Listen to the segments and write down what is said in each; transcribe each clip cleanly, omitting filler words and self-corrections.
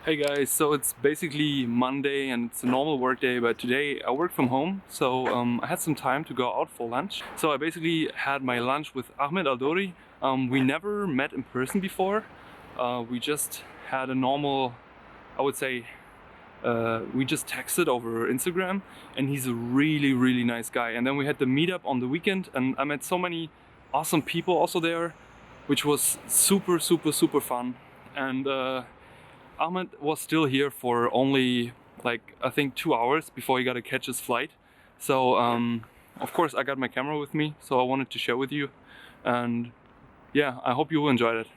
Hey guys, so it's basically Monday and it's a normal work day, but today I work from home, so I had some time to go out for lunch. So I basically had my lunch with Ahmed Aldoori. We never met in person before. We just had a normal, I would say, we just texted over Instagram, and he's a really nice guy. And then we had the meetup on the weekend, and I met so many awesome people also there, which was super fun. And Ahmed was still here for only like I think 2 hours before he got to catch his flight. So of course I got my camera with me, so I wanted to share with you. And yeah, I hope you enjoyed it.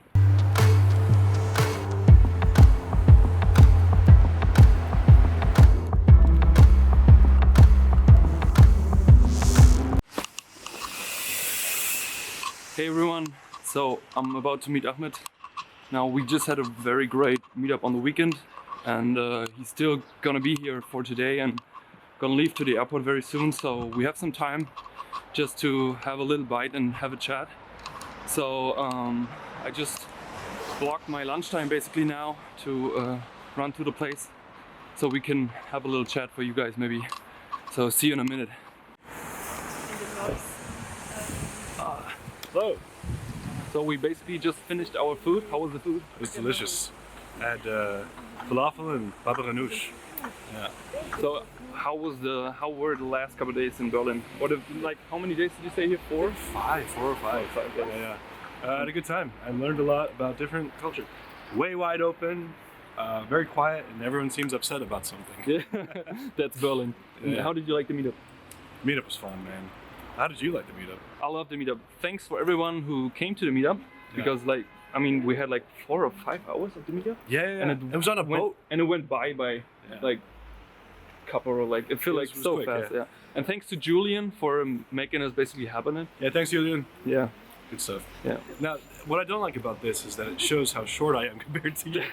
Hey everyone, so I'm about to meet Ahmed. Now we just had a very great meetup on the weekend, and he's still gonna be here for today and gonna leave to the airport very soon, so we have some time just to have a little bite and have a chat. So I just blocked my lunchtime basically now to run to the place so we can have a little chat for you guys maybe. So see you in a minute. Hello. So we basically just finished our food. How was the food? It was delicious. I had falafel and baba ganoush. Yeah. So how were the last couple of days in Berlin? How many days did you stay here? 4 or 5. Yeah. I had a good time. I learned a lot about different culture. Way wide open, very quiet, and everyone seems upset about something. Yeah, that's Berlin. Yeah. How did you like the meetup? Meetup was fun, man. How did you like the meetup? I love the meetup. Thanks for everyone who came to the meetup, because we had like 4 or 5 hours of the meetup. Yeah. And it was on a boat. And it went by like couple or like, it felt like so quick, fast. yeah. Yeah. And thanks to Julian for making us basically happen. Yeah, thanks Julian. Yeah. Good stuff. Yeah. Now, what I don't like about this is that it shows how short I am compared to you.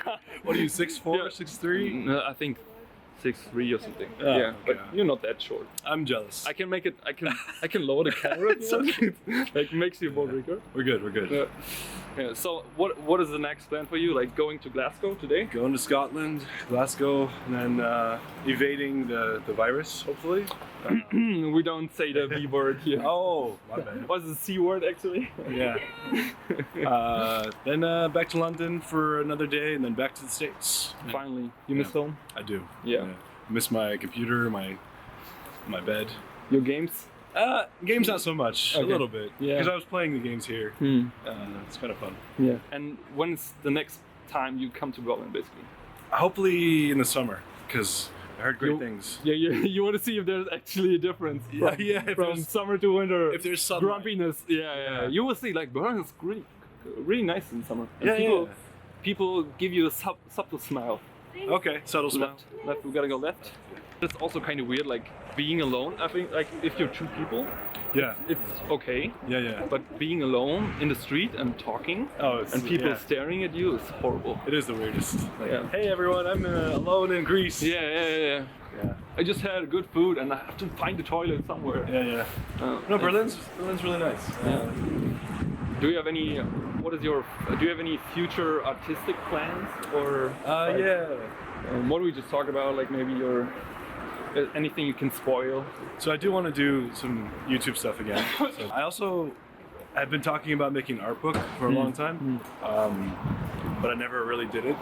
What are you, 6'4", Yeah. 6'3"? I think 6'3" or something. Oh, yeah, but okay. you're not that short. I'm jealous. I can make it. I can lower the camera. Like makes you more bigger. We're good. Yeah. So what is the next plan for you? Like going to Glasgow today? Going to Scotland, Glasgow, and then evading the virus, hopefully. We don't say the B word here. Oh, my bad. What's the C word actually? Yeah. Then back to London for another day, and then back to the States. Finally, you miss home? I do. Yeah. I miss my computer, my bed. Your games? Games not so much. Okay. A little bit. Yeah. Because I was playing the games here. It's kind of fun. Yeah. And when's the next time you come to Berlin, basically? Hopefully in the summer, because I heard great things. Yeah, you want to see if there's actually a difference from summer to winter. If there's sunlight. Grumpiness. Yeah. You will see, like, Berlin is really nice in summer. And people give you a subtle smile. Okay, subtle smile. Left, we gotta go left. It's also kind of weird, like being alone. I think, like if you're 2 people, it's okay. Yeah. But being alone in the street and talking, and people staring at you is horrible. It is the weirdest. Like, Yeah. Hey everyone, I'm alone in Greece. Yeah. I just had good food and I have to find the toilet somewhere. Yeah. No, Berlin's really nice. Yeah. Do you have any? Do you have any future artistic plans or? What do we just talk about? Like maybe anything you can spoil. So I do want to do some YouTube stuff again. So I've been talking about making an art book for a long time, but I never really did it.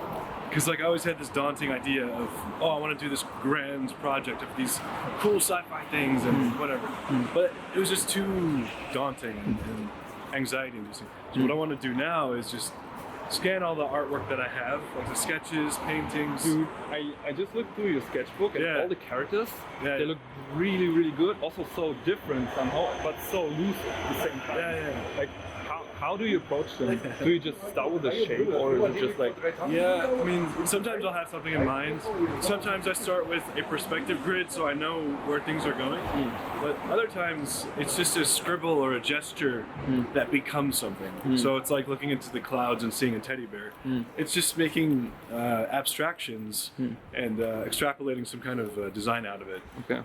Because like I always had this daunting idea of, I want to do this grand project of these cool sci-fi things and whatever. But it was just too daunting and anxiety inducing. So what I want to do now is just scan all the artwork that I have, like the sketches, paintings. Dude, I just looked through your sketchbook and all the characters, they look really good. Also so different somehow, but so loose at the same time. Yeah. Like, how do you approach them? Do you just start with the shape, or is it just like? Yeah, I mean, sometimes I'll have something in mind. Sometimes I start with a perspective grid so I know where things are going. But other times it's just a scribble or a gesture that becomes something. So it's like looking into the clouds and seeing a teddy bear. It's just making abstractions and extrapolating some kind of design out of it. Okay.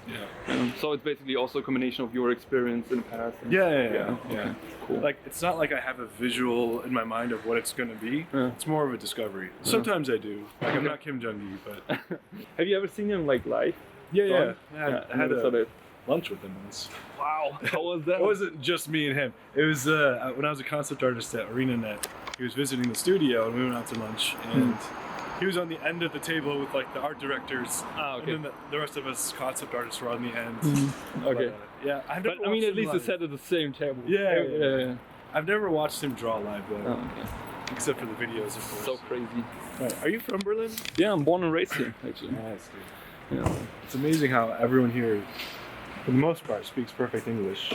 Yeah. So it's basically also a combination of your experience in the past. And Yeah. Okay. Cool. Like, it's not like I have a visual in my mind of what it's going to be. Yeah. It's more of a discovery. Sometimes I do. Like, I'm not Kim Jong-gi, but... Have you ever seen him like live? Yeah. I had never saw a that. lunch with him once. Wow, how was that? It wasn't just me and him. It was when I was a concept artist at ArenaNet. He was visiting the studio, and we went out to lunch, and he was on the end of the table with like the art directors. Okay. And then the rest of us concept artists were on the end. Okay. But, yeah, But I mean, at least you sat at the same table. Yeah. I've never watched him draw live though. Oh, okay. Except for the videos, of course. So crazy. Right. Are you from Berlin? Yeah, I'm born and raised here, actually. Nice, dude. Yeah. It's amazing how everyone here, for the most part, speaks perfect English.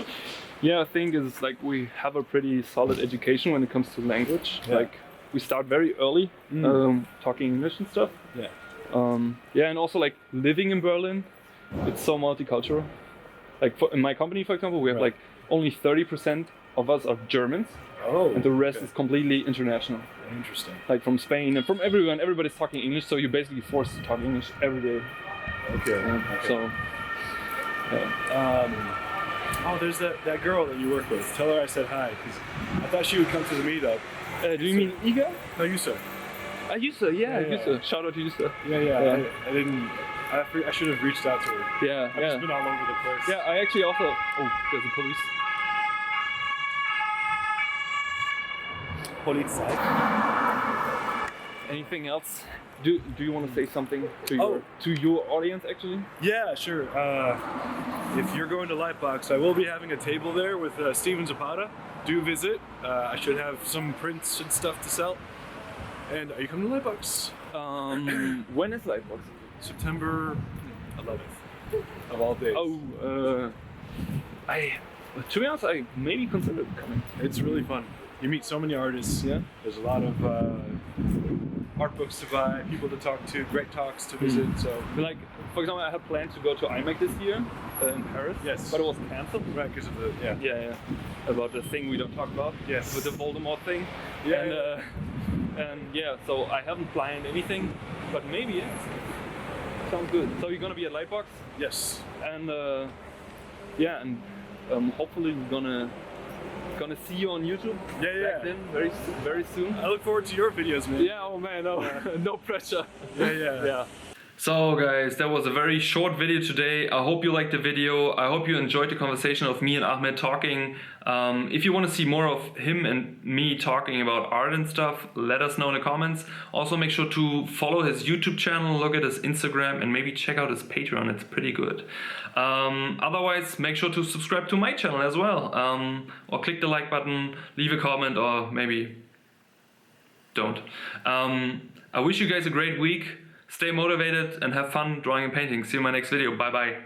Yeah, I think it's like we have a pretty solid education when it comes to language. Yeah. Like we start very early talking English and stuff. Yeah. Yeah, and also like living in Berlin, it's so multicultural. Like in my company, for example, we have like only 30% of us are Germans, and the rest is completely international. Interesting. Like from Spain and from everyone, everybody's talking English, so you're basically forced to talk English every day. Okay. So, oh, there's that girl that you work with. Tell her I said hi, because I thought she would come to the meetup. do you mean Iga? No, you said. Yusa, Yeah. Yusa. Shout out to Yusa. Yeah. I didn't. I should have reached out to her. Yeah, I've just been all over the place. Yeah, I actually also. Oh, there's a police. Polizei. Anything else? Do you want to say something to your audience actually? Yeah, sure. If you're going to Lightbox, I will be having a table there with Steven Zapata. Do visit. I should have some prints and stuff to sell. And are you coming to Lightbox? When is Lightbox? September 11th. Of all days. Oh, to be honest, I maybe considered coming. It's really fun. You meet so many artists. Yeah. There's a lot of art books to buy, people to talk to, great talks to visit. So, like, for example, I had planned to go to AMEC this year in Paris. Yes. But it was cancelled. right, because of the Yeah. About the thing we don't talk about. Yes. With the Voldemort thing. Yeah. And yeah, so I haven't planned anything, but maybe yes. Sounds good. So you're gonna be at Lightbox, Yes. and hopefully we're gonna see you on YouTube. Yeah. Back then, very soon. I look forward to your videos, man. Yeah. Oh man, no, no pressure. Yeah. So guys, that was a very short video today. I hope you liked the video. I hope you enjoyed the conversation of me and Ahmed talking. If you want to see more of him and me talking about art and stuff, let us know in the comments. Also make sure to follow his YouTube channel, look at his Instagram, and maybe check out his Patreon. It's pretty good. Otherwise, make sure to subscribe to my channel as well. Or click the like button, leave a comment, or maybe don't. I wish you guys a great week. Stay motivated and have fun drawing and painting. See you in my next video. Bye bye.